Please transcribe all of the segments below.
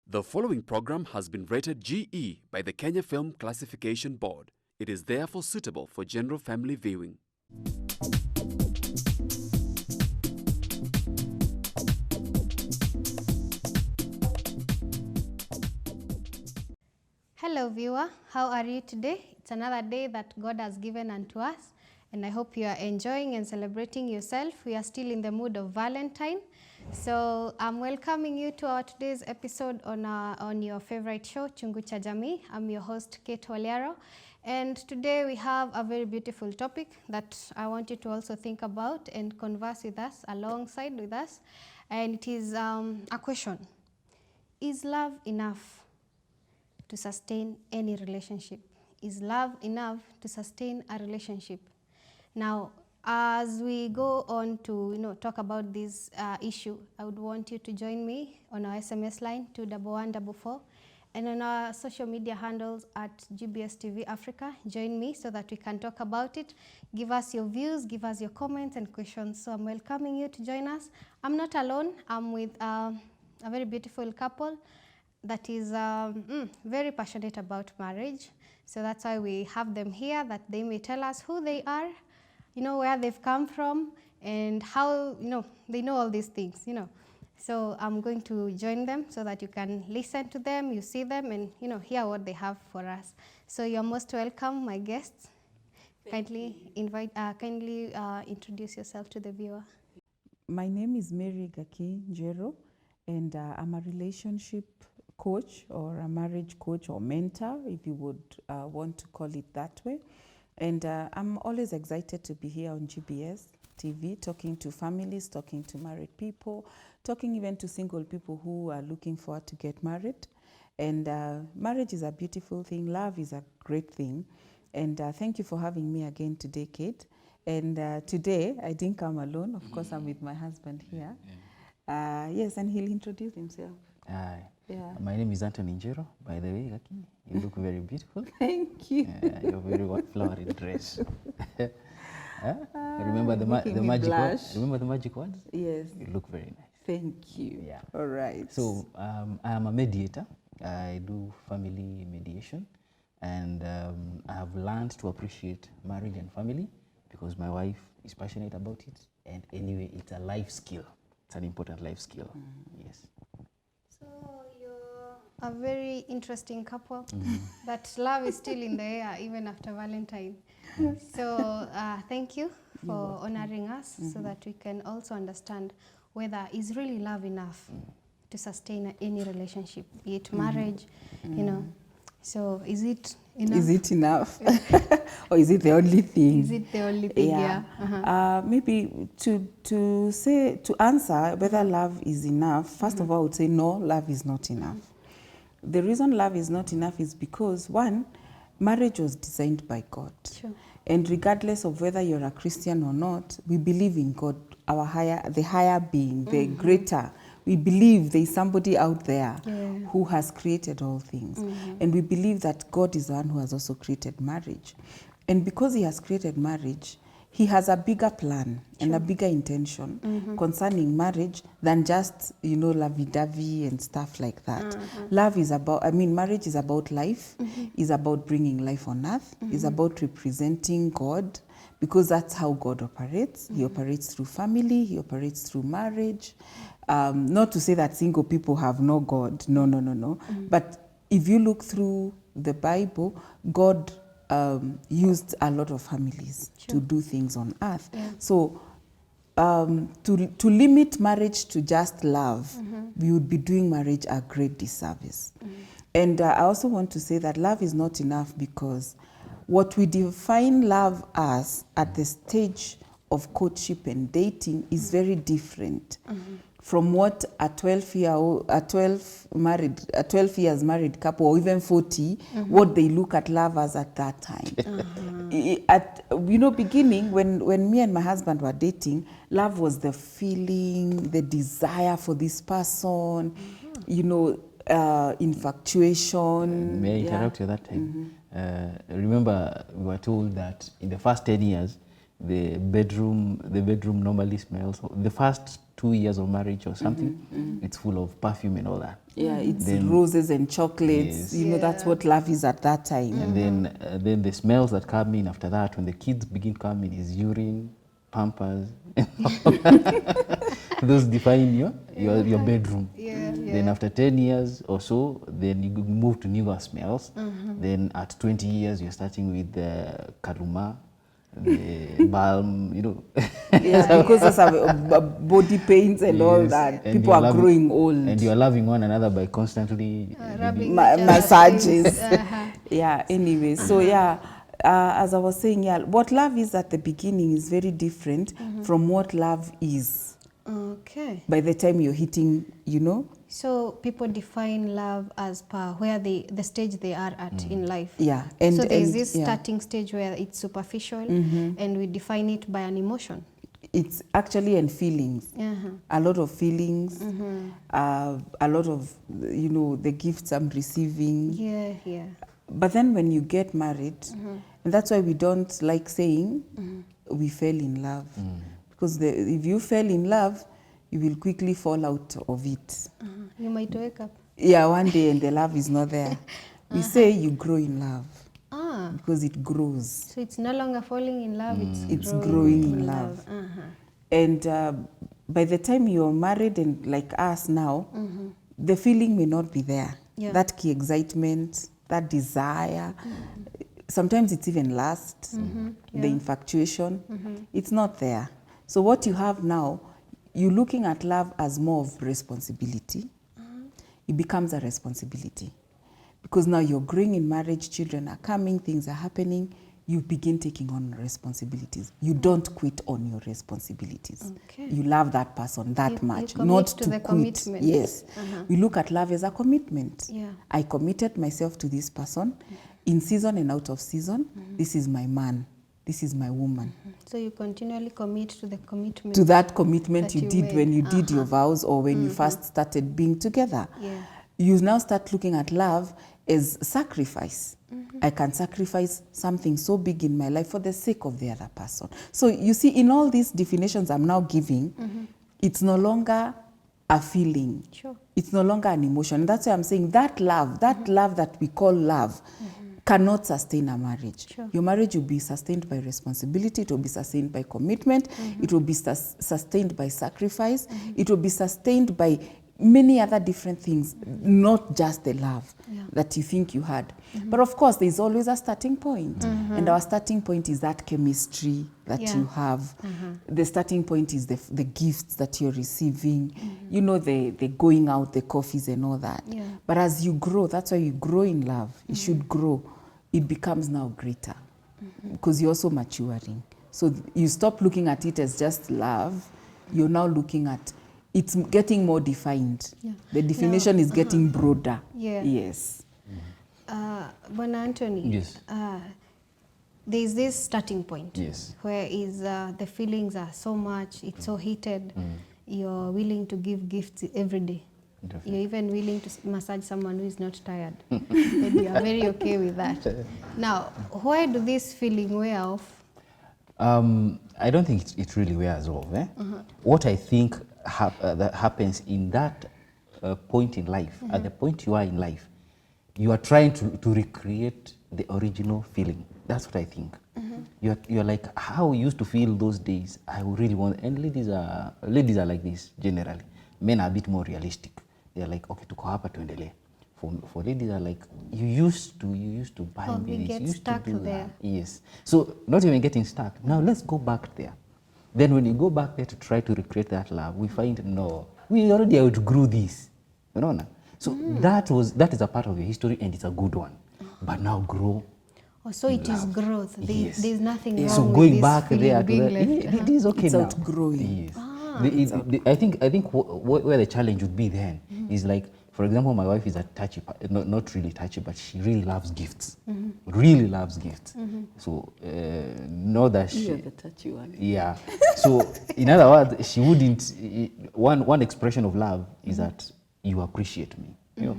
The following program has been rated GE by the Kenya Film Classification Board. It is therefore suitable for general family viewing. Hello viewer, how are you today? It's another day that God has given unto us, and I hope you are enjoying and celebrating yourself. We are still in the mood of Valentine. So I'm welcoming you to our today's episode on your favorite show, Chungu cha Jamii. I'm your host, Kate Waliaro, and today we have a very beautiful topic that I want you to also think about and converse with us, alongside with us, and it is a question. Is love enough to sustain any relationship? Is love enough to sustain a relationship? Now, as we go on to talk about this issue, I would want you to join me on our SMS line 21144 and on our social media handles at GBS TV Africa. Join me so that we can talk about it. Give us your views, give us your comments and questions. So I'm welcoming you to join us. I'm not alone. I'm with a very beautiful couple that is very passionate about marriage. So that's why we have them here, that they may tell us who they are, where they've come from, and how, they know all these things, So I'm going to join them so that you can listen to them, you see them, and, hear what they have for us. So you're most welcome, my guests. Kindly introduce yourself to the viewer. My name is Mary Gaki Njero, and I'm a relationship coach or a marriage coach or mentor, if you would want to call it that way. And I'm always excited to be here on GBS TV, talking to families, talking to married people, talking even to single people who are looking forward to get married. And marriage is a beautiful thing. Love is a great thing. And thank you for having me again today, Kate. And today, I didn't come alone. Of course, I'm with my husband here. Yes, and he'll introduce himself. Yeah. My name is Anthony Njero, by the way. You look very beautiful. Thank you. You're very flowery dress. Remember the magic words? Remember the magic words? Yes. You look very nice. Thank you. Yeah. All right. So I am a mediator. I do family mediation, and I have learned to appreciate marriage and family because my wife is passionate about it. And anyway, it's a life skill. It's an important life skill. Yes. So you're a very interesting couple. That love is still in the air even after Valentine. So thank you for honoring us so that we can also understand whether is really love enough to sustain any relationship, be it marriage, So is it enough? Is it enough? Or is it the only thing? Is it the only thing? Yeah. Maybe to answer whether love is enough, first of all, I would say no, love is not enough. The reason love is not enough is because, one, marriage was designed by God. Sure. And regardless of whether you're a Christian or not, we believe in God, the higher being, the greater. We believe there is somebody out there who has created all things. And we believe that God is the one who has also created marriage. And because he has created marriage, he has a bigger plan and a bigger intention concerning marriage than just, lovey-dovey and stuff like that. Love is about, marriage is about life, is about bringing life on earth, is about representing God, because that's how God operates. He operates through family, he operates through marriage. Not to say that single people have no God, no. But if you look through the Bible, God used a lot of families to do things on earth. So to limit marriage to just love, we would be doing marriage a great disservice. And I also want to say that love is not enough because what we define love as at the stage of courtship and dating is very different from what a 12 years married couple, or even 40, what they look at love as at that time. Beginning, when me and my husband were dating, love was the feeling, the desire for this person, infatuation. May I interrupt you that time? Remember, we were told that in the first 10 years, the bedroom normally smells. The first 2 years of marriage or something, it's full of perfume and all that. Yeah, it's roses and chocolates. Yes. You know, that's what love is at that time. And then the smells that come in after that, when the kids begin coming, is urine, Pampers. Those define your bedroom. Then after 10 years or so, then you move to newer smells. Then at 20 years, you're starting with the karuma, the balm, you know. Yeah, because of some body pains and all that. And people are growing old. And you're loving one another by constantly massages. Yeah, anyway. So yeah, as I was saying, yeah, what love is at the beginning is very different from what love is. Okay. By the time you're hitting, you know. So people define love as per where the stage they are at in life. Yeah. So there's this starting stage where it's superficial and we define it by an emotion. It's actually in feelings. A lot of feelings, a lot of, you know, the gifts I'm receiving. Yeah. But then when you get married, and that's why we don't like saying we fell in love. Because if you fell in love, you will quickly fall out of it. You might wake up. Yeah, one day and the love is not there. We say you grow in love. Because it grows. So it's no longer falling in love, it's growing in love. And by the time you're married and like us now, the feeling may not be there. That key excitement, that desire. Sometimes it's even lust, the infatuation. It's not there. So what you have now, you're looking at love as more of responsibility. It becomes a responsibility. Because now you're growing in marriage, children are coming, things are happening, you begin taking on responsibilities. You don't quit on your responsibilities. You love that person that much, not to quit. Commitment. Yes. We look at love as a commitment. I committed myself to this person in season and out of season. This is my man. This is my woman. So you continually commit to the commitment. To that commitment you did when you did your vows or when you first started being together. You now start looking at love as sacrifice. I can sacrifice something so big in my life for the sake of the other person. So you see, in all these definitions I'm now giving, it's no longer a feeling. It's no longer an emotion. And that's why I'm saying that love that we call love, cannot sustain a marriage. Your marriage will be sustained by responsibility, it will be sustained by commitment, it will be sustained by sacrifice, it will be sustained by many other different things, not just the love that you think you had. But of course, there's always a starting point. And our starting point is that chemistry that you have. The starting point is the gifts that you're receiving, you know, the going out, the coffees and all that. But as you grow, that's why you grow in love. It should grow. It becomes now greater because you're also maturing. So you stop looking at it as just love. You're now looking at it's getting more defined. The definition is getting broader. Yes. Bwana Anthony, yes. There's this starting point where the feelings are so much, it's so heated, you're willing to give gifts every day. Definitely. You're even willing to massage someone who is not tired. And you are very okay with that. Now, why do this feeling wear off? I don't think it really wears off. What I think that happens in that point in life, at the point you are in life, you are trying to recreate the original feeling. That's what I think. You're like, how we used to feel those days, I really want, and ladies are like this generally. Men are a bit more realistic. They're like, okay, tuko hapa tuendelee. For ladies are like, you used to buy me this, you used to do that. Yes. So not even getting stuck. Now let's go back there. Then when you go back there to try to recreate that love, we find, no, we already outgrew this. You know? So that is a part of your history and it's a good one. But now grow. Oh, so it is growth. There's nothing wrong so with going this back there to left. it is okay it's now. Outgrowing. Yes. I think where the challenge would be then is like, for example, my wife is a touchy, not really touchy, but she really loves gifts. Really loves gifts. So know that You're the touchy one. Yeah. So in other words, she wouldn't. One expression of love is that you appreciate me. you know,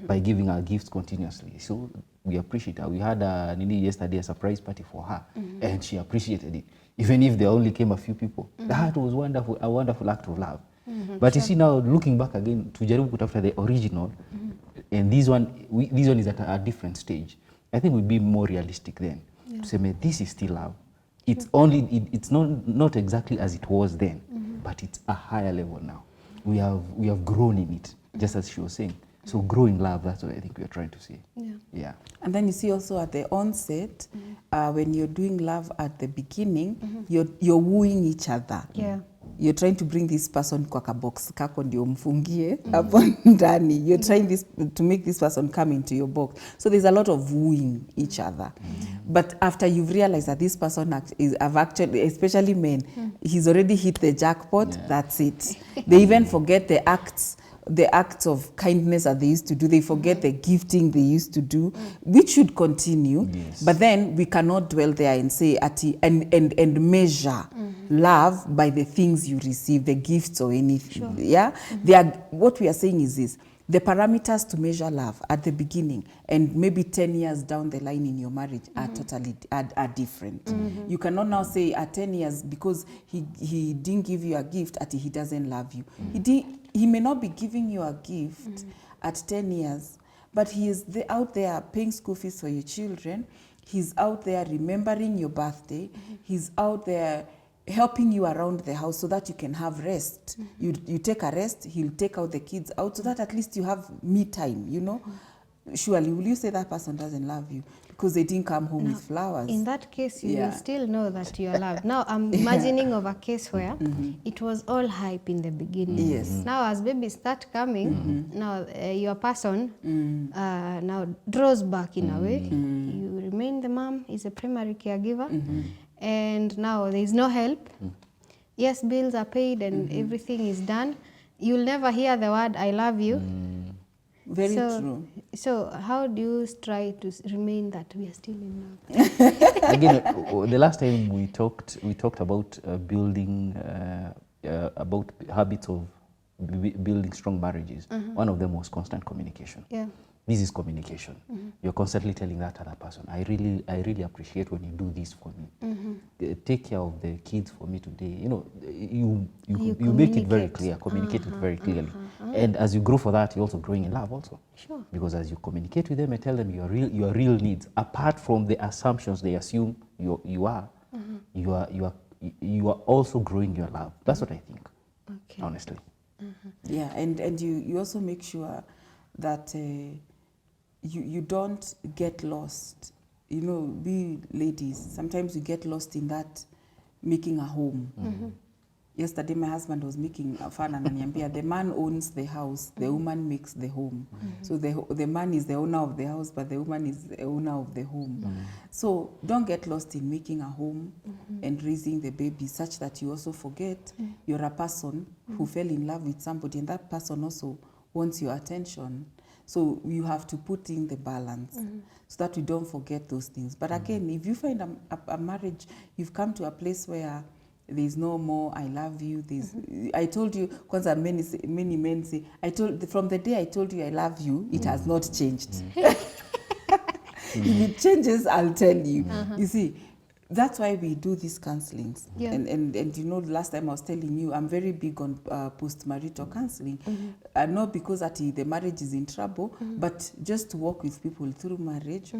by giving her gifts continuously. So we appreciate her. We had yesterday a surprise party for her, and she appreciated it, even if there only came a few people. That was wonderful, a wonderful act of love. But you see now, looking back again, tujaribu kutafuta the original, and this one is at a different stage. I think we'd be more realistic then. To say, this is still love. It's it's not exactly as it was then, but it's a higher level now. We have grown in it, just as she was saying. So growing love, that's what I think we are trying to say. Yeah. And then you see also at the onset, when you're doing love at the beginning, you're wooing each other. Yeah. You're trying to bring this person kwa kabox kako ndio mfungie hapo ndani. You're trying to make this person come into your box. So there's a lot of wooing each other. But after you've realized that this person have actually, especially men, he's already hit the jackpot, that's it. They even forget the acts of kindness that they used to do. They forget the gifting they used to do, which should continue. Yes. But then we cannot dwell there and say and measure love by the things you receive, the gifts or anything. Sure. Yeah, what we are saying is this: the parameters to measure love at the beginning and maybe 10 years down the line in your marriage are totally are different. You cannot now say at 10 years because he didn't give you a gift that he doesn't love you. He may not be giving you a gift at 10 years, but he is out there paying school fees for your children. He's out there remembering your birthday. He's out there helping you around the house so that you can have rest. You take a rest, he'll take out the kids out so that at least you have me time, you know. Surely, will you say that person doesn't love you because they didn't come home with flowers? In that case, you will still know that you are loved. Now, I'm imagining of a case where it was all hype in the beginning. Yes. Now, as babies start coming, now your person now draws back in a way. You remain the mom, is a primary caregiver, and now there is no help. Yes, bills are paid and everything is done. You'll never hear the word, I love you. Very true. So how do you try to remain that we are still in love? Again, the last time we talked about building, about habits of building strong marriages. One of them was constant communication. Yeah. This is communication. You're constantly telling that other person, I really appreciate when you do this for me. Take care of the kids for me today. You know, you make it very clear, communicate it very clearly. And as you grow for that, you're also growing in love also. Sure. Because as you communicate with them and tell them your real needs, apart from the assumptions they assume you are also growing your love. That's what I think. Okay. Honestly. Yeah, and you also make sure that you don't get lost. You know, we ladies, sometimes we get lost in that making a home. Yesterday my husband was making fun and ananiambia, the man owns the house, the woman makes the home. So the man is the owner of the house, but the woman is the owner of the home. So don't get lost in making a home and raising the baby such that you also forget you're a person who fell in love with somebody and that person also wants your attention. So you have to put in the balance so that you don't forget those things. But again, if you find a marriage, you've come to a place where there's no more I love you. I told you, because many men say, from the day I told you I love you, it has not changed. If it changes, I'll tell you. You see, that's why we do these counselings. Yeah. And you know, last time I was telling you, I'm very big on post-marital counselling. Not because the marriage is in trouble, but just to work with people through marriage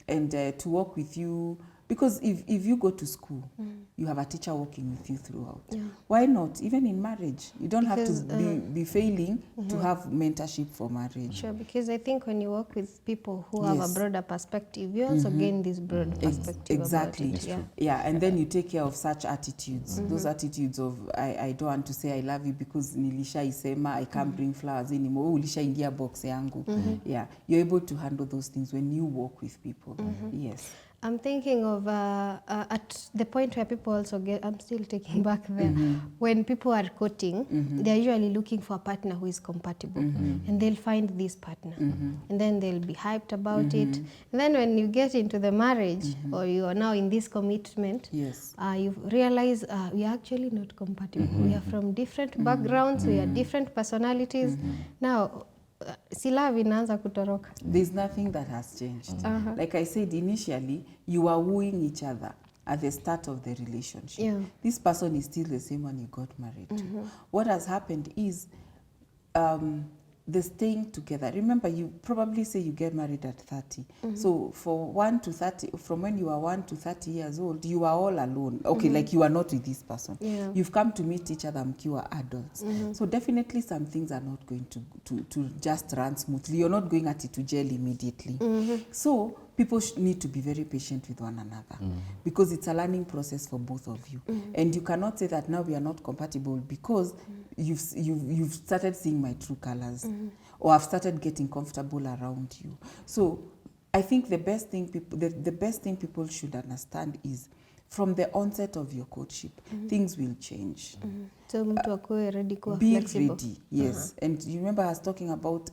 and to work with you. Because if you go to school, you have a teacher working with you throughout. Yeah. Why not? Even in marriage, you don't have to be failing to have mentorship for marriage. Sure, because I think when you work with people who have a broader perspective, you also gain this broad perspective. Exactly. About it. Yeah, and then you take care of such attitudes. Those attitudes of, I don't want to say I love you because nilisha isema, I can't bring flowers anymore. Ulisha ingia box yangu. Yeah, you're able to handle those things when you work with people. Yes. I'm thinking of at the point where people also get, I'm still taking back there, when people are courting, they're usually looking for a partner who is compatible, and they'll find this partner, and then they'll be hyped about it. And then when you get into the marriage, or you are now in this commitment, you realize we are actually not compatible. We are from different backgrounds, we are different personalities. Now, si love inaanza kutoroka. There's nothing that has changed. Like I said initially, you are wooing each other at the start of the relationship. Yeah. This person is still the same one you got married to. What has happened is the staying together. Remember, you probably say you get married at 30. So for 1 to 30, from when you are 1 to 30 years old, you are all alone. Okay, like you are not with this person. Yeah. You've come to meet each other mkiwa adults. So definitely some things are not going to just run smoothly. You're not going at it to jail immediately. So people need to be very patient with one another because it's a learning process for both of you. And you cannot say that now we are not compatible because you've started seeing my true colors or I've started getting comfortable around you. So I think the best thing people should understand is from the onset of your courtship, things will change. So mtu akuwe ready kuwa Be flexible. ready, yes. And you remember I was talking about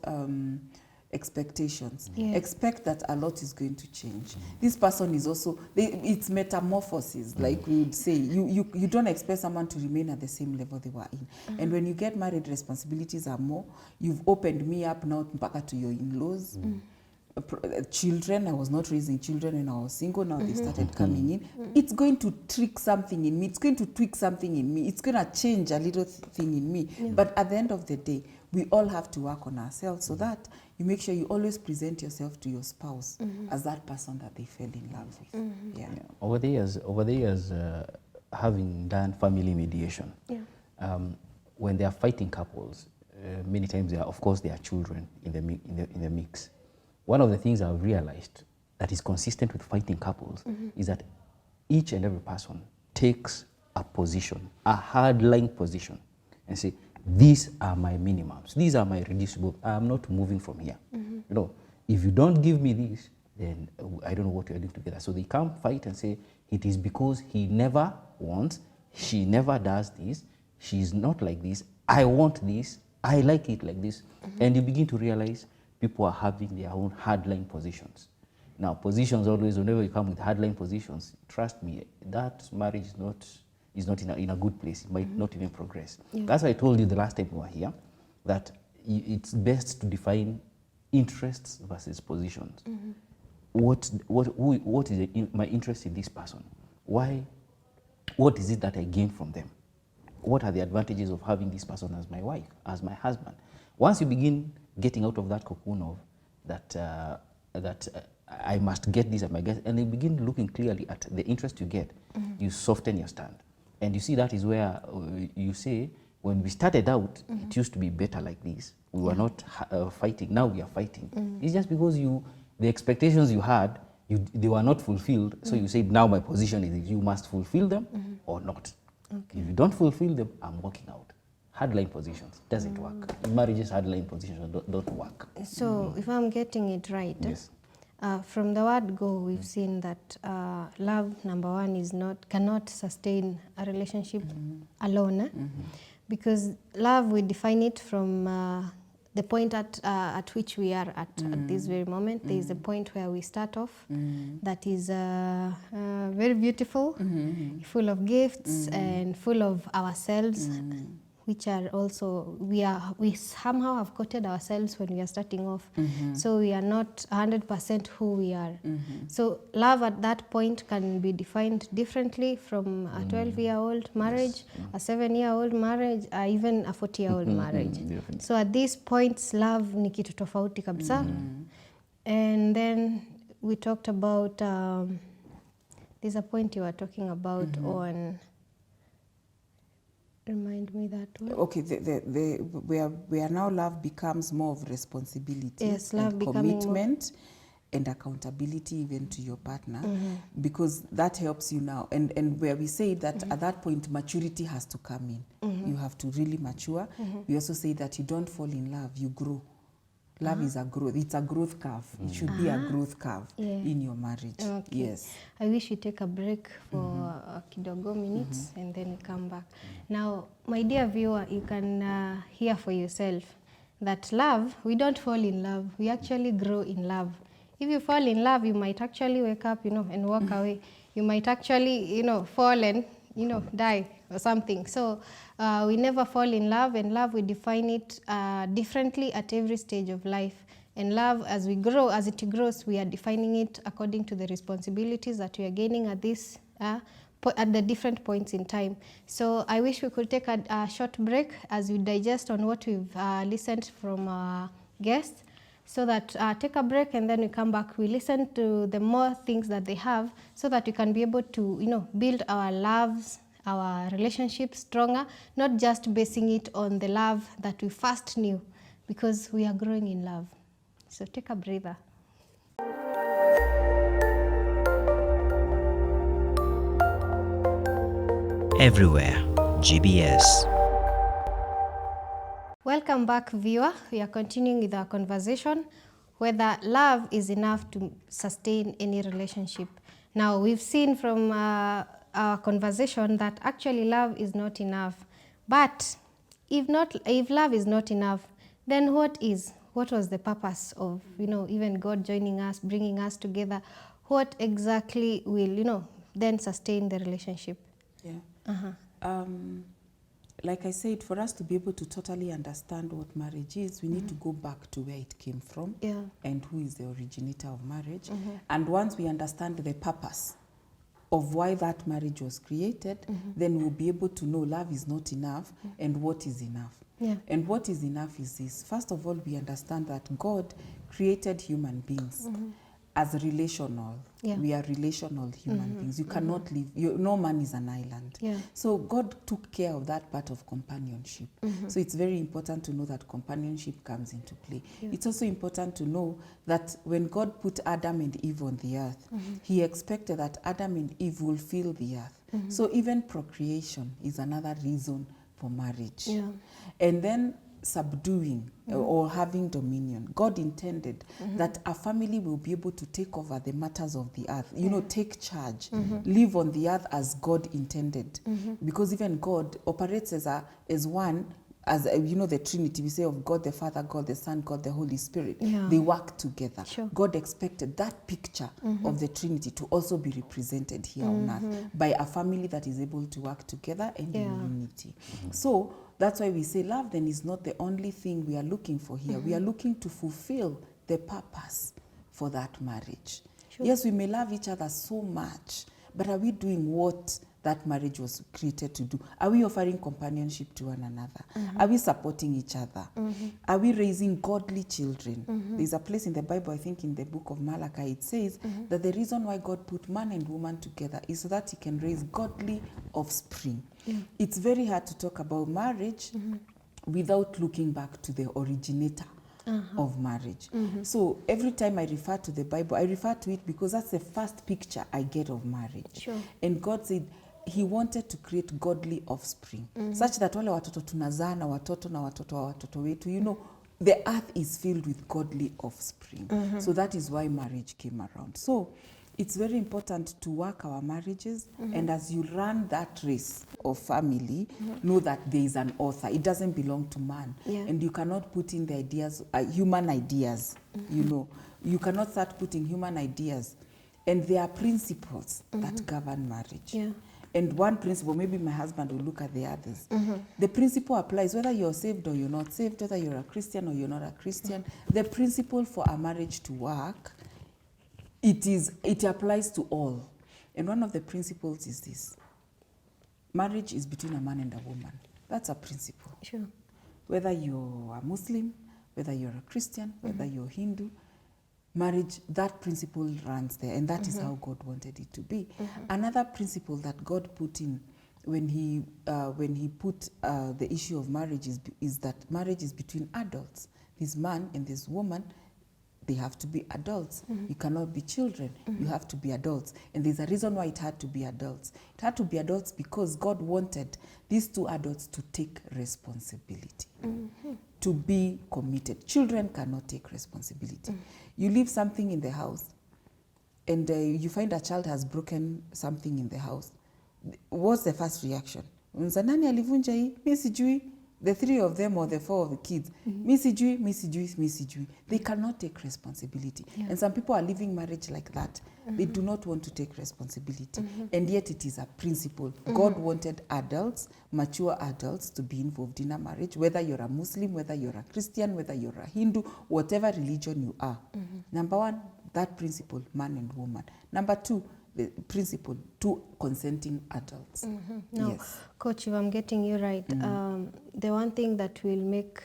expectations. Yeah. Expect that a lot is going to change. This person is also, it's metamorphosis, like we would say. You don't expect someone to remain at the same level they were in. And when you get married, responsibilities are more. You've opened me up now mpaka to your in-laws. Children, I was not raising children when I was single. Now they started coming in. It's going to trick something in me. It's going to tweak something in me. It's going to change a little thing in me. But at the end of the day, we all have to work on ourselves so that you make sure you always present yourself to your spouse as that person that they fell in love with. Yeah. Over the years, having done family mediation, when they are fighting couples, many times there are children in the mix. One of the things I've realized that is consistent with fighting couples is that each and every person takes a position, a hardline position, and say, these are my minimums, these are my reducible, I'm not moving from here. You know, if you don't give me this, then I don't know what you're doing together. So they come fight and say, it is because he never wants, she never does this, she's not like this, I want this, I like it like this. And you begin to realize people are having their own hardline positions. Now, positions always, whenever you come with hardline positions, trust me, that marriage is not in a good place. It might not even progress. That's why I told you the last time we were here that it's best to define interests versus positions. What is my interest in this person? Why? What is it that I gain from them? What are the advantages of having this person as my wife, as my husband? Once you begin getting out of that cocoon of that I must get this, and you begin looking clearly at the interest you get, you soften your stand. And you see that is where you say, when we started out, it used to be better like this. We were not fighting, now we are fighting. It's just because the expectations you had, they were not fulfilled, so you said, now my position is you must fulfill them or not. Okay. If you don't fulfill them, I'm walking out. Hardline positions doesn't work. Marriages, hardline positions don't work. So if I'm getting it right, yes. From the word go, we've seen that love, number one, cannot sustain a relationship alone. Because love, we define it from the point at which we are at this very moment. There is a point where we start off that is very beautiful, full of gifts and full of ourselves, which are also, we somehow have quoted ourselves when we are starting off. So we are not 100% who we are. So love at that point can be defined differently from a 12-year-old marriage, a 7-year-old marriage, or even a 40-year-old marriage. So at these points, love ni kitu tofauti kabisa. And then we talked about, there's a point you were talking about on, remind me that one. Okay, where now love becomes more of responsibility, yes, love and commitment and accountability even to your partner, because that helps you now. And where we say that at that point maturity has to come in. You have to really mature. We also say that you don't fall in love, you grow. Love is a growth. It's a growth curve. It should be a growth curve in your marriage. Okay. Yes. I wish we take a break for kidogo minutes and then we come back. Now, my dear viewer, you can hear for yourself that love, we don't fall in love. We actually grow in love. If you fall in love, you might actually wake up, and walk away. You might actually, fall and die or something. So we never fall in love, and love, we define it differently at every stage of life. And love, as it grows, we are defining it according to the responsibilities that we are gaining at this at the different points in time. So I wish we could take a short break as we digest on what we've listened from our guests. So that take a break, and then we come back, we listen to the more things that they have, so that we can be able to build our loves, our relationships stronger, not just basing it on the love that we first knew, because we are growing in love. So take a breather. Everywhere, GBS. Welcome back, viewer. We are continuing with our conversation, whether love is enough to sustain any relationship. Now, we've seen from our conversation that actually love is not enough. But if love is not enough, then what is? What was the purpose of, even God joining us, bringing us together? What exactly will, then sustain the relationship? Yeah. Like I said, for us to be able to totally understand what marriage is, we need to go back to where it came from and who is the originator of marriage. And once we understand the purpose of why that marriage was created, then we'll be able to know love is not enough and what is enough. And what is enough is this. First of all, we understand that God created human beings as relational. We are relational human beings. You cannot live, no man is an island. So God took care of that part of companionship. So it's very important to know that companionship comes into play. It's also important to know that when God put Adam and Eve on the earth, he expected that Adam and Eve will fill the earth. So even procreation is another reason for marriage. And then subduing or having dominion. God intended that a family will be able to take over the matters of the earth, take charge, live on the earth as God intended. Because even God operates as one, as the Trinity, we say of God the Father, God the Son, God the Holy Spirit. They work together. God expected that picture of the Trinity to also be represented here on earth by a family that is able to work together and in unity. So that's why we say love then is not the only thing we are looking for here. We are looking to fulfill the purpose for that marriage. Yes, we may love each other so much, but are we doing what that marriage was created to do? Are we offering companionship to one another? Are we supporting each other? Are we raising godly children? There's a place in the Bible, I think in the book of Malachi, it says that the reason why God put man and woman together is so that he can raise godly offspring. It's very hard to talk about marriage without looking back to the originator of marriage. So every time I refer to the Bible, I refer to it because that's the first picture I get of marriage. And God said he wanted to create godly offspring, such that wale watoto tunazaa na watoto wa watoto wetu, the earth is filled with godly offspring. So that is why marriage came around. So it's very important to work our marriages, and as you run that race of family, know that there is an author. It doesn't belong to man, and you cannot put in the ideas, human ideas. You cannot start putting human ideas, and there are principles that govern marriage. And one principle, maybe my husband will look at the others. The principle applies whether you're saved or you're not saved, whether you're a Christian or you're not a Christian. The principle for a marriage to work, it applies to all. And one of the principles is this. Marriage is between a man and a woman. That's a principle. Whether you're a Muslim, whether you're a Christian, whether you're Hindu, marriage, that principle runs there, and that is how God wanted it to be. Another principle that God put in when he put the issue of marriage is that marriage is between adults. This man and this woman, they have to be adults. You cannot be children. You have to be adults. And there's a reason why it had to be adults. It had to be adults because God wanted these two adults to take responsibility, to be committed. Children cannot take responsibility. You leave something in the house, and you find a child has broken something in the house. What's the first reaction? Nani alivunja hii? Mimi sijui. the 3 of them or the 4 of the kids, misijui, they cannot take responsibility. And some people are living marriage like that. They do not want to take responsibility. And yet it is a principle. God wanted adults, mature adults, to be involved in a marriage, whether you're a Muslim, whether you're a Christian, whether you're a Hindu, whatever religion you are. Number 1, that principle, man and woman. Number 2, the principle, 2 consenting adults. Now, Yes. Coach, if I'm getting you right, the one thing that will make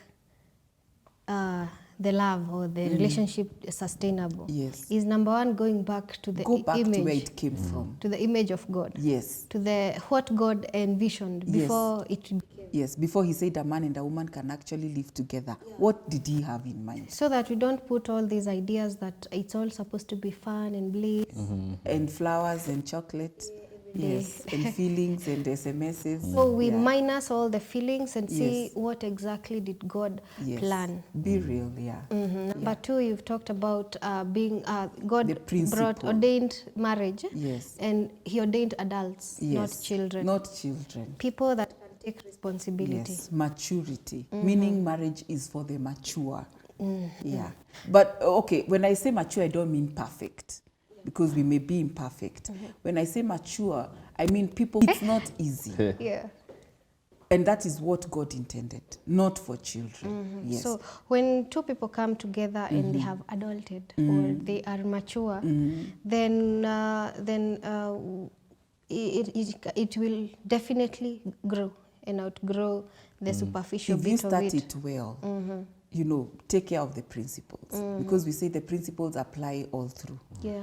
the love or the relationship sustainable is number 1, going back to the image, to where it came from. to the image of God. Yes. To the what God envisioned before it became. Yes, before he said a man and a woman can actually live together. What did he have in mind? So that we don't put all these ideas that it's all supposed to be fun and bliss. And flowers and chocolate. Yes, and feelings and SMSs. So we minus all the feelings and see what exactly did God plan. Be real, Number 2, you've talked about being God principle. ordained marriage. Yes. And he ordained adults, not children. Not children. People that can take responsibility. Yes, maturity. Meaning marriage is for the mature. Yeah. But okay, when I say mature, I don't mean perfect, because we may be imperfect. When I say mature, I mean people, it's not easy. Yeah. And that is what God intended, not for children. Yes. So when 2 people come together and they have adulted or they are mature, then it will definitely grow and outgrow the superficial if bit you of start it. it well, you know, take care of the principles, because we say the principles apply all through. Yeah.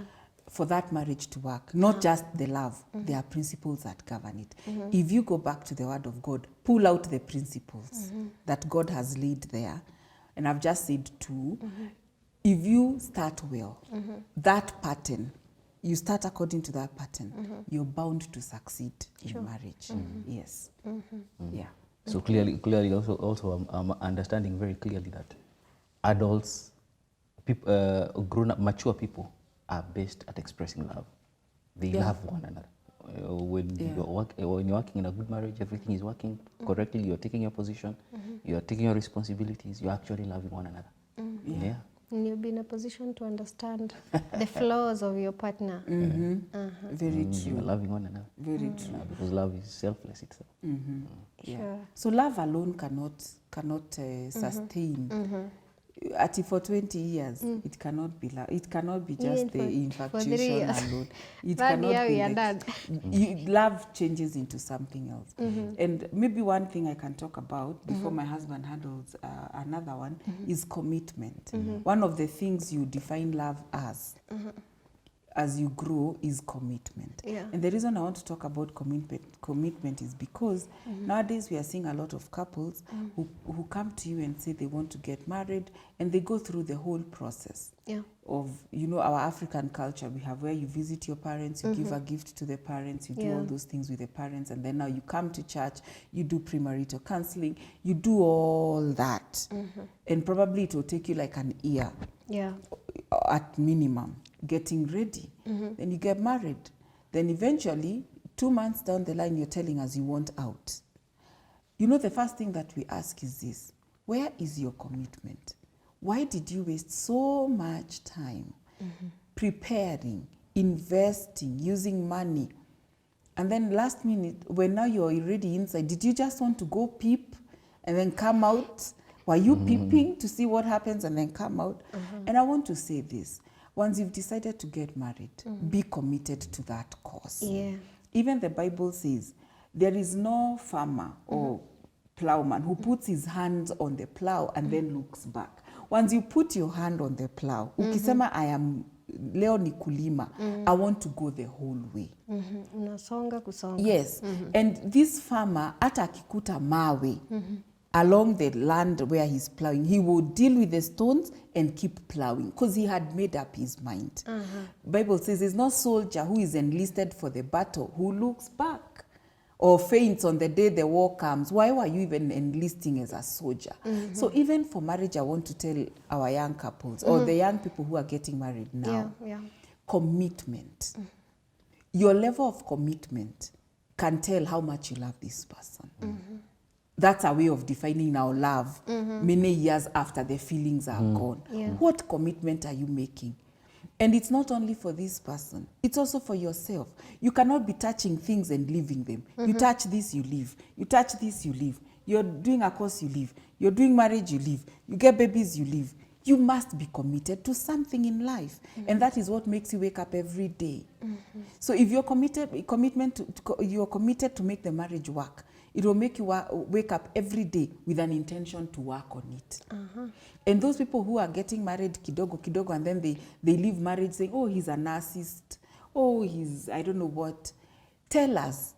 For that marriage to work, not just the love, there are principles that govern it. If you go back to the Word of God, pull out the principles that God has laid there, and I've just said 2, if you start well, that pattern, you start according to that pattern, you're bound to succeed in marriage. Yes. Yeah. So clearly also I'm understanding very clearly that adults, grown-up, mature people are best at expressing love. They love one another. When you're working in a good marriage, everything is working correctly. You're taking your position. You're taking your responsibilities. You're actually loving one another. Yeah. And you'll be in a position to understand the flaws of your partner. Very true. You're loving one another. Very true. Because love is selfless itself. Yeah. Sure. So love alone cannot sustain. For 20 years, it cannot be love. It cannot be just the infatuation alone. It cannot be. Love changes into something else. And maybe one thing I can talk about before my husband handles another one is commitment. One of the things you define love as you grow is commitment. Yeah. And the reason I want to talk about commitment is because nowadays we are seeing a lot of couples who come to you and say they want to get married, and they go through the whole process of, you know, our African culture. We have where you visit your parents, you give a gift to the parents, you do all those things with the parents, and then now you come to church, you do premarital counseling, you do all that. And probably it will take you like an year at minimum, getting ready. Then you get married. Then eventually, 2 months down the line, you're telling us you want out. You know, the first thing that we ask is this: where is your commitment? Why did you waste so much time preparing, investing, using money? And then last minute, when now you're already inside, did you just want to go peep and then come out? Were you peeping to see what happens and then come out? And I want to say this: once you've decided to get married, be committed to that cause. Yeah. Even the Bible says there is no farmer or plowman who puts his hands on the plow and then looks back. Once you put your hand on the plow, ukisema I am leo ni kulima, I want to go the whole way. Unasonga kusonga. Yes. And this farmer, hata akikuta mawe along the land where he's plowing, he will deal with the stones and keep plowing because he had made up his mind. Bible says there's no soldier who is enlisted for the battle who looks back or faints on the day the war comes. Why were you even enlisting as a soldier? So even for marriage, I want to tell our young couples or the young people who are getting married now, commitment. Your level of commitment can tell how much you love this person. that's a way of defining our love many years after the feelings are gone. Yeah. What commitment are you making? And it's not only for this person, it's also for yourself. You cannot be touching things and leaving them. You touch this, you leave. You touch this, you leave. You're doing a course, you leave. You're doing marriage, you leave. You get babies, you leave. You must be committed to something in life. And that is what makes you wake up every day. So if you're committed to make the marriage work, it will make you wake up every day with an intention to work on it. And those people who are getting married kidogo, and then they leave marriage saying, oh, he's a narcissist. Oh, he's, I don't know what. Tell us,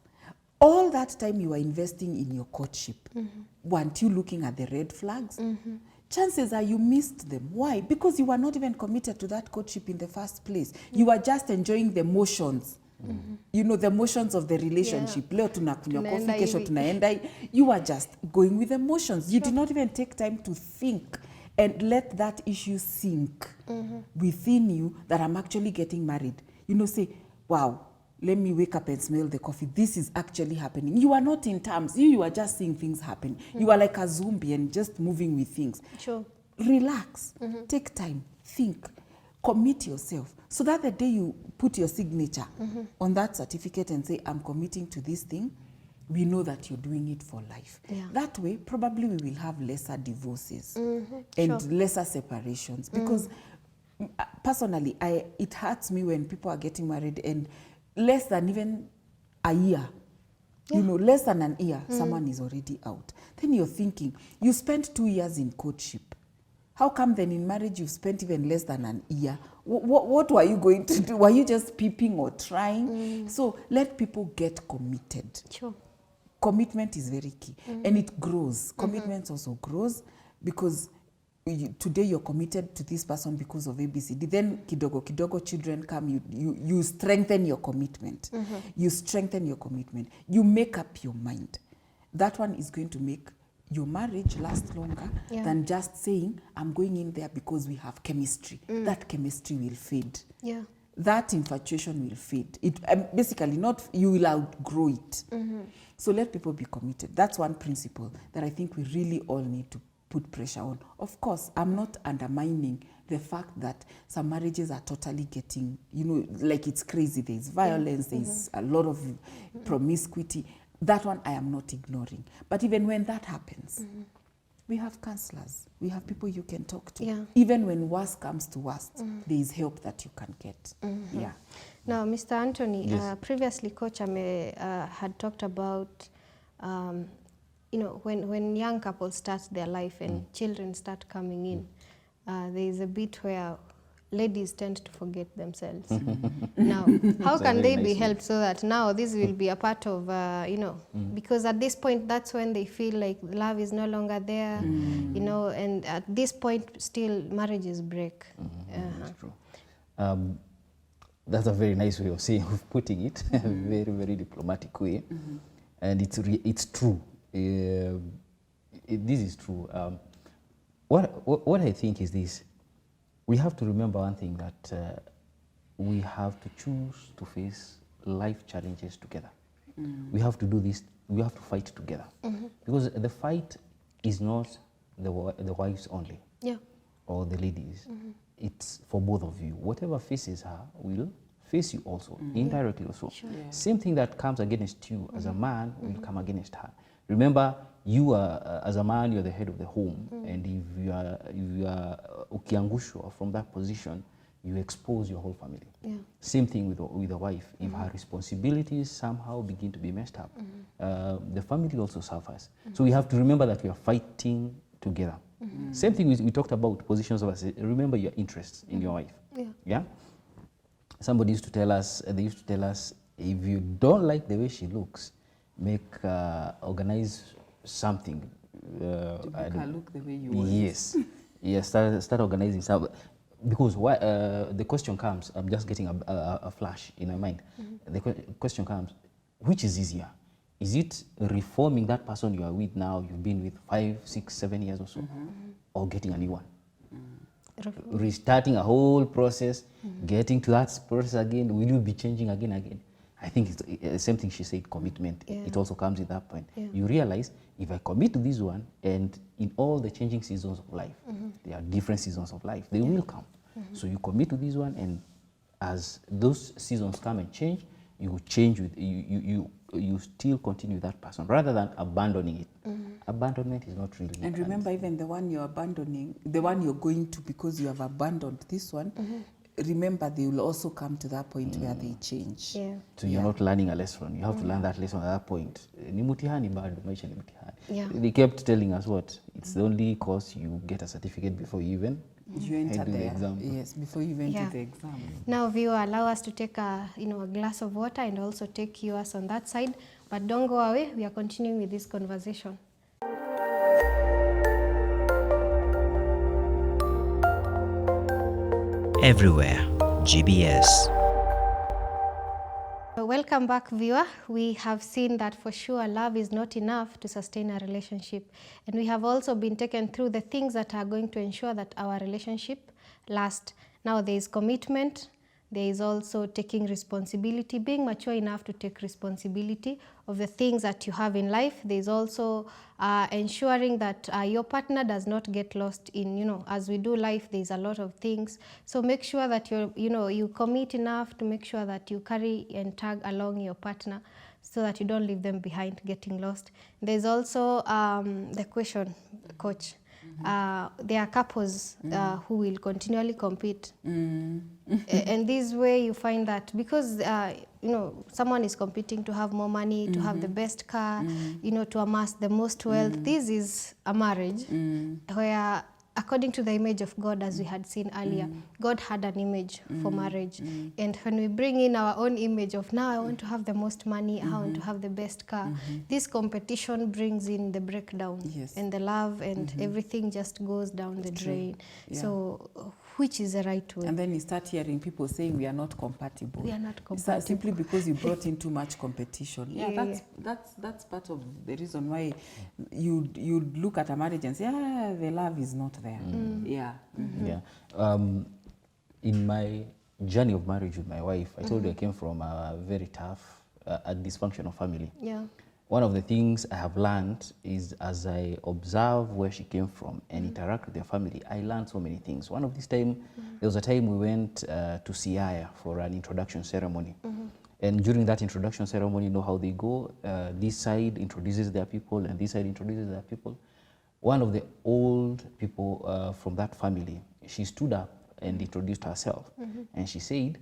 all that time you are investing in your courtship, weren't you looking at the red flags? Chances are you missed them. Why? Because you were not even committed to that courtship in the first place. You were just enjoying the motions. You know, the motions of the relationship. Leo tunakunywa coffee, kesho tunaenda. You are just going with emotions. You did not even take time to think and let that issue sink within you that I'm actually getting married. You know, say, wow, let me wake up and smell the coffee. This is actually happening. You are not in terms. You are just seeing things happen. You are like a zombie and just moving with things. Sure. Relax. Take time. Think. Commit yourself. So that the day you put your signature on that certificate and say, I'm committing to this thing, we know that you're doing it for life. Yeah. That way, probably we will have lesser divorces and lesser separations. Because personally, it hurts me when people are getting married and less than even a year, you know, less than an year, someone is already out. Then you're thinking, you spent 2 years in courtship. How come then in marriage you've spent even less than an year? What were you going to do? Were you just peeping or trying? So let people get committed. Sure. Commitment is very key. And it grows. Commitment also grows because today you're committed to this person because of ABCD. Then kidogo children come, you strengthen your commitment. You strengthen your commitment. You make up your mind. That one is going to make your marriage last longer than just saying, I'm going in there because we have chemistry. That chemistry will fade. Yeah. That infatuation will fade. It basically not, you will outgrow it. So let people be committed. That's one principle that I think we really all need to put pressure on. Of course, I'm not undermining the fact that some marriages are totally getting, you know, like it's crazy. There's violence, there's a lot of promiscuity. That one I am not ignoring. But even when that happens, we have counselors. We have people you can talk to. Yeah. Even when worst comes to worst, there is help that you can get. Yeah. Now, Mr. Anthony, Yes. previously Coach had talked about, you know, when young couples start their life and children start coming in, there is a bit where ladies tend to forget themselves. Now, how can they be helped so that now this will be a part of, you know, because at this point, that's when they feel like love is no longer there, you know, and at this point, still marriages break. That's true. That's a very nice way of saying, of putting it, a very, very diplomatic way. And it's true. This is true. What I think is this. We have to remember one thing, that we have to choose to face life challenges together. We have to do this, we have to fight together. Because the fight is not the wives only, or the ladies. It's for both of you. Whatever faces her will face you also, indirectly also. Sure. Yeah. Same thing that comes against you as a man will come against her. Remember, you are, as a man, you're the head of the home, and if you are ukiangushwa from that position, you expose your whole family. Yeah. Same thing with a wife. If her responsibilities somehow begin to be messed up, the family also suffers. So we have to remember that we are fighting together. Same thing we talked about positions of us. Remember your interests in your wife. Yeah. Somebody used to tell us, if you don't like the way she looks, organize something. To make her look the way you want. Yes. Yes, start organizing something. Because the question comes, I'm just getting a flash in my mind. The question comes, which is easier? Is it reforming that person you are with now, you've been with 5, 6, 7 years or so, or getting a new one? Restarting a whole process, getting to that process again, will you be changing again? I think it's the same thing she said, commitment. Yeah. It also comes at that point. Yeah. You realize, if I commit to this one, and in all the changing seasons of life, there are different seasons of life, they will come. So you commit to this one, and as those seasons come and change, you change with, you still continue with that person, rather than abandoning it. Abandonment is not really. And remember, even the one you're abandoning, the one you're going to because you have abandoned this one, remember they will also come to that point where they change. Yeah. So you're not learning a lesson. You have to learn that lesson at that point. Ni mutihani bado, maisha ni mutihani. Yeah. They kept telling us what? It's the only course you get a certificate before you even You enter do the there. exam. Yes, before you even Yeah. do the exam. Now, viewer, allow us to take a glass of water and also take yours on that side. But don't go away. We are continuing with this conversation. Everywhere, GBS. Welcome back, viewer. We have seen that for sure love is not enough to sustain a relationship. And we have also been taken through the things that are going to ensure that our relationship lasts. Now, there is commitment. There is also taking responsibility, being mature enough to take responsibility of the things that you have in life. There is also ensuring that your partner does not get lost in, as we do life, there is a lot of things. So make sure that you commit enough to make sure that you carry and tag along your partner so that you don't leave them behind getting lost. There's also the question, Coach. There are couples who will continually compete. And this way you find that because someone is competing to have more money, to have the best car, to amass the most wealth. This is a marriage where, according to the image of God, as we had seen earlier, God had an image for marriage. And when we bring in our own image of, now I want to have the most money, I want to have the best car, this competition brings in the breakdown. Yes. And the love and everything just goes down the drain. Yeah. So which is the right way? And then you start hearing people saying we are not compatible. We are not It's compatible. simply because you brought in too much competition. Yeah, Yeah. that's part of the reason why you look at a marriage and say, the love is not there. Yeah. Yeah. In my journey of marriage with my wife, I told you I came from a very tough, a dysfunctional family. Yeah. One of the things I have learned is, as I observe where she came from and interact with their family, I learned so many things. One of this time, there was a time we went to Siaya for an introduction ceremony. And during that introduction ceremony, you know how they go, this side introduces their people and this side introduces their people. One of the old people from that family, she stood up and introduced herself. And she said,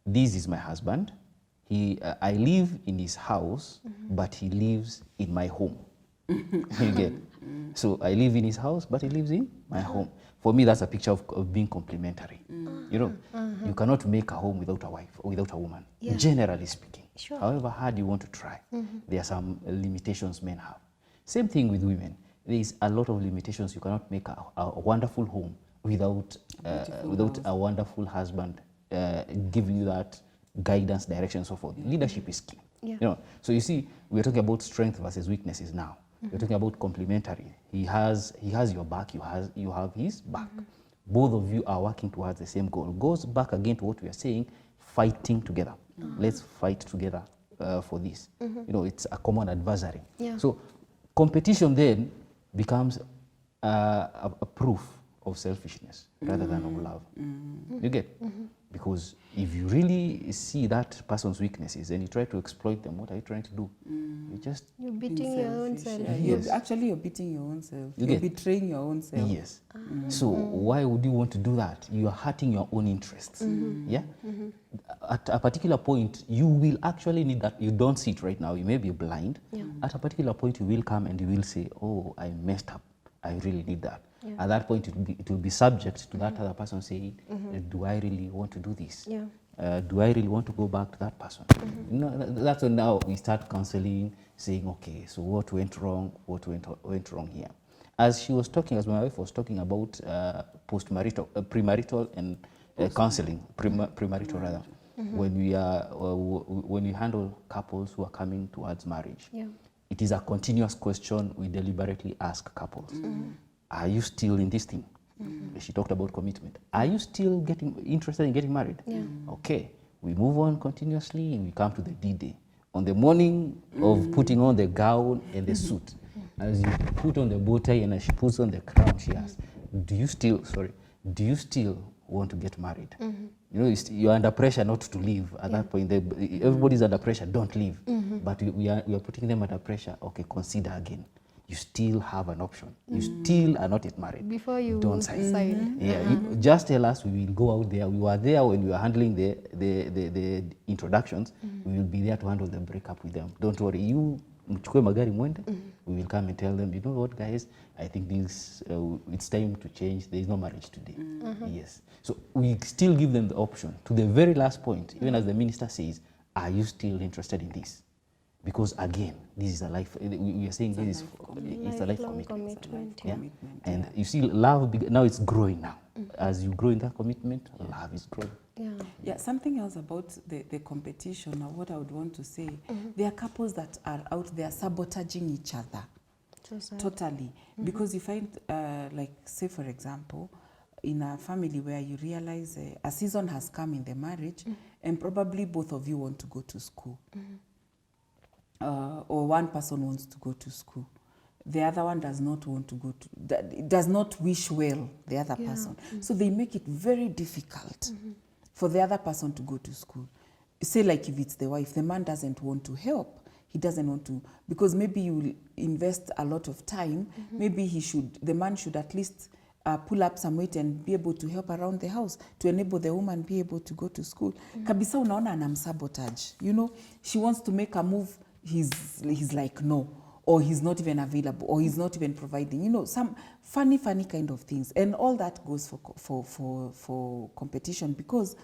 this is my husband. I live in his house, but he lives in my home. You get? So I live in his house, but he lives in my home. For me, that's a picture of being complementary. You cannot make a home without a wife or without a woman, generally speaking. Sure. However hard you want to try, there are some limitations men have. Same thing with women. There is a lot of limitations. You cannot make a wonderful home without a wonderful husband giving you that guidance, direction, and so forth. Leadership is key. Yeah. So you see, we're talking about strength versus weaknesses now. We're talking about complementary. He has your back, you have his back. Both of you are working towards the same goal. Goes back again to what we are saying, fighting together. Let's fight together for this. It's a common adversary. Yeah. So competition then becomes a proof of selfishness rather than of love. You get? Because if you really see that person's weaknesses and you try to exploit them, what are you trying to do? You're beating your own self. Yeah. You're beating your own self. You're betraying your own self. Yes. So why would you want to do that? You are hurting your own interests. Yeah. At a particular point, you will actually need that. You don't see it right now. You may be blind. At a particular point, you will come and you will say, "Oh, I messed up. I really need that." At that point, it will be subject to that other person saying, "Do I really want to do this? Do I really want to go back to that person?" That's when now we start counseling, saying, "Okay, so what went wrong? What went wrong here?" As she was talking, as my wife was talking about premarital and counseling, premarital rather. When we handle couples who are coming towards marriage, it is a continuous question we deliberately ask couples. Are you still in this thing? She talked about commitment. Are you still interested in getting married? Okay. We move on continuously, we come to the D-Day. On the morning of putting on the gown and the suit, as you put on the bow tie and as she puts on the crown, she asks, do you still want to get married? You know, you're under pressure not to leave at that point. Everybody's under pressure, don't leave. But we are putting them under pressure. Okay, consider again. You still have an option. You still are not yet married. Before you don't sign. decide. Yeah, you just tell us, we will go out there. We were there when we were handling the introductions. We will be there to handle the breakup with them. Don't worry. You mchukue magari mwende. We will come and tell them, you know what, guys, I think this it's time to change. There is no marriage today. Yes. So we still give them the option to the very last point, even as the minister says, are you still interested in this? Because again, this is a life, we are saying this is it's a life commitment. Yeah. And you see, love, now it's growing now. As you grow in that commitment, love is growing. Yeah, something else about the competition, or what I would want to say, there are couples that are out there sabotaging each other. Totally. Because you find, like, say for example, in a family where you realize a season has come in the marriage, and probably both of you want to go to school. Or one person wants to go to school. The other one does not want to go to, does not wish well the other person. So they make it very difficult for the other person to go to school. Say like if it's the wife, the man doesn't want to help. He doesn't want to, because maybe you will invest a lot of time. Maybe the man should at least pull up some weight and be able to help around the house to enable the woman be able to go to school. Kabisa unaona anamsabotage. You know, she wants to make a move. He's like, no, or he's not even available, or he's not even providing, you know, some funny kind of things. And all that goes for competition, because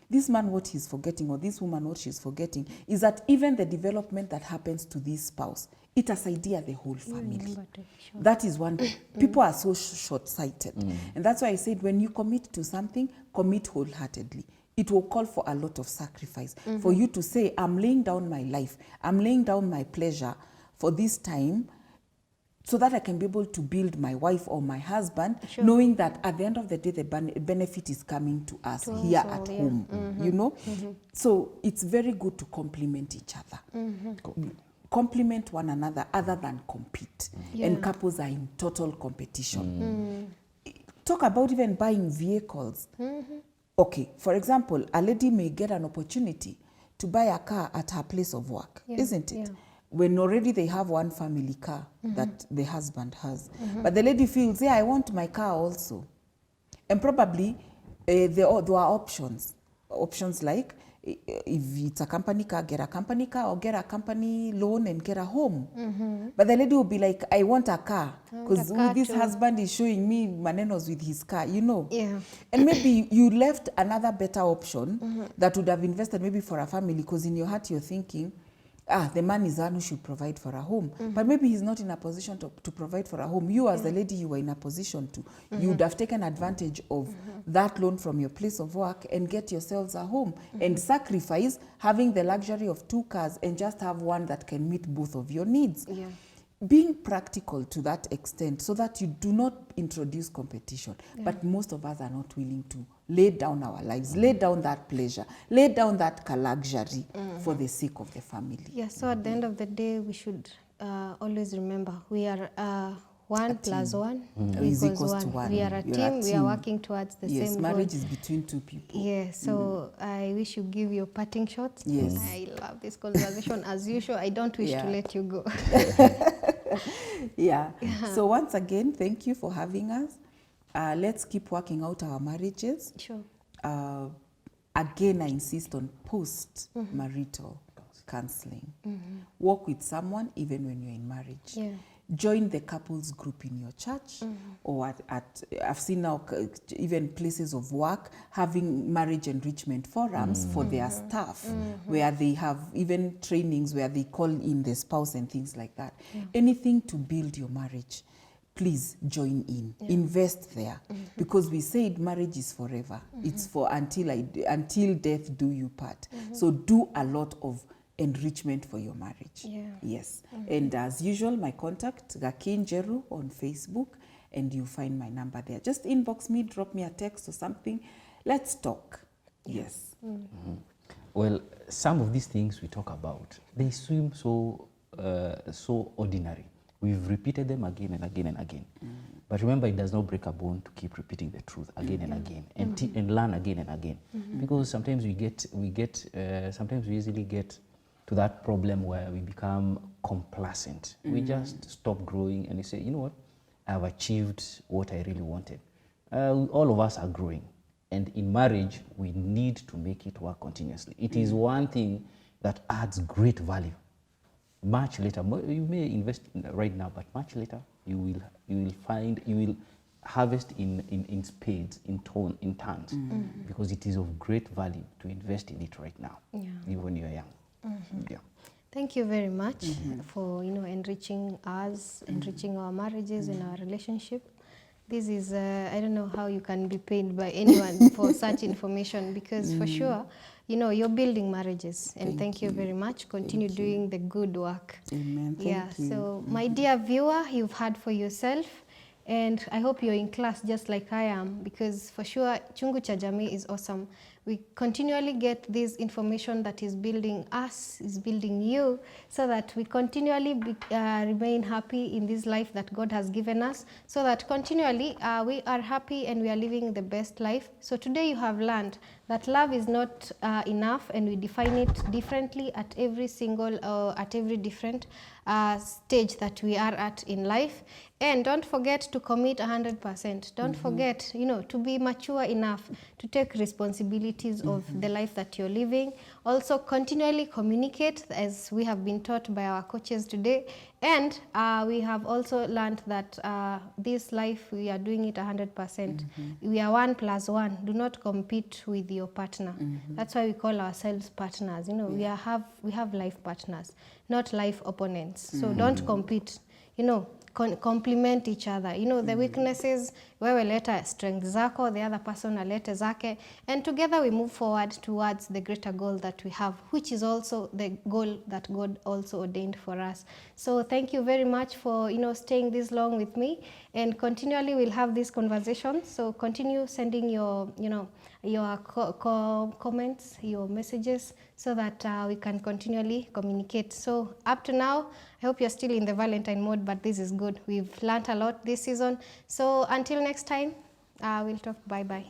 this man, what he's forgetting, or this woman, what she's forgetting, is that even the development that happens to this spouse, it has idea the whole family. That is one, people are so short-sighted. And that's why I said, when you commit to something, commit wholeheartedly. It will call for a lot of sacrifice. For you to say, I'm laying down my life, I'm laying down my pleasure for this time, so that I can be able to build my wife or my husband, knowing that at the end of the day, the benefit is coming to us here at home, you know? So it's very good to complement each other. Complement one another other than compete. And couples are in total competition. Talk about even buying vehicles. Okay, for example, a lady may get an opportunity to buy a car at her place of work, isn't it? When already they have one family car that the husband has. But the lady feels, yeah, I want my car also. And probably there are options. Options like, if it's a company car, get a company car, or get a company loan and get a home. But the lady will be like, I want a car, because this husband is showing me manenos with his car, you know. And maybe you left another better option that would have invested maybe for a family, because in your heart you're thinking, the man is the one who should provide for a home. But maybe he's not in a position to provide for a home. You as the lady, you were in a position to. You would have taken advantage of that loan from your place of work and get yourselves a home and sacrifice having the luxury of 2 cars and just have one that can meet both of your needs. Being practical to that extent, so that you do not introduce competition. But most of us are not willing to lay down our lives, lay down that pleasure, lay down that luxury for the sake of the family. So at the end of the day, we should always remember we are 1 + 1 equals 1. We are a team. We are working towards the same goal. Marriage is between 2 people. So I wish you give your parting shots. I love this conversation. As usual, I don't wish to let you go. So once again, thank you for having us. Let's keep working out our marriages. Again, I insist on post-marital counseling. Walk with someone even when you're in marriage. Join the couples group in your church, or I've seen now even places of work having marriage enrichment forums for their staff, where they have even trainings where they call in the spouse and things like that. Anything to build your marriage, please join in, invest there, because we said marriage is forever. It's for until death do you part. So do a lot of enrichment for your marriage. And as usual, my contact, Gakin Jeru on Facebook, and you find my number there. Just inbox me, drop me a text or something. Let's talk. Well, some of these things we talk about, they seem so ordinary. We've repeated them again and again and again. But remember, it does not break a bone to keep repeating the truth again and again, and learn again and again. Because sometimes sometimes we easily get to that problem where we become complacent. We just stop growing and we say, you know what, I've achieved what I really wanted. All of us are growing. And in marriage, we need to make it work continuously. It is one thing that adds great value. Much later, you may invest right now, but much later, you will harvest in spades, in tons, because it is of great value to invest in it right now, even when you're young. Yeah. Thank you very much for enriching us, enriching our marriages and our relationship. This is I don't know how you can be paid by anyone for such information, because for sure, you're building marriages, and thank you very much. Continue doing the good work. Amen. Thank you. So my dear viewer, you've heard for yourself, and I hope you're in class just like I am, because for sure Chungu cha Jamii is awesome. We continually get this information that is building us, is building you, so that we continually remain happy in this life that God has given us, so that continually we are happy and we are living the best life. So today you have learned that love is not enough, and we define it differently at every single, at every different stage that we are at in life. And don't forget to commit 100%. Don't forget, to be mature enough to take responsibilities of the life that you're living. Also, continually communicate, as we have been taught by our coaches today. And we have also learned that this life, we are doing it 100%. We are 1 + 1. Do not compete with your partner. That's why we call ourselves partners. We have life partners, not life opponents. So don't compete. Complement each other. The weaknesses, wewe leta strength zako, the other person alete zake, and together we move forward towards the greater goal that we have, which is also the goal that God also ordained for us. So thank you very much for staying this long with me, and continually we'll have these conversations. So continue sending your your comments, your messages, so that we can continually communicate. So up to now, I hope you're still in the Valentine mode, but this is good. We've learned a lot this season. So until next time, we'll talk. Bye-bye.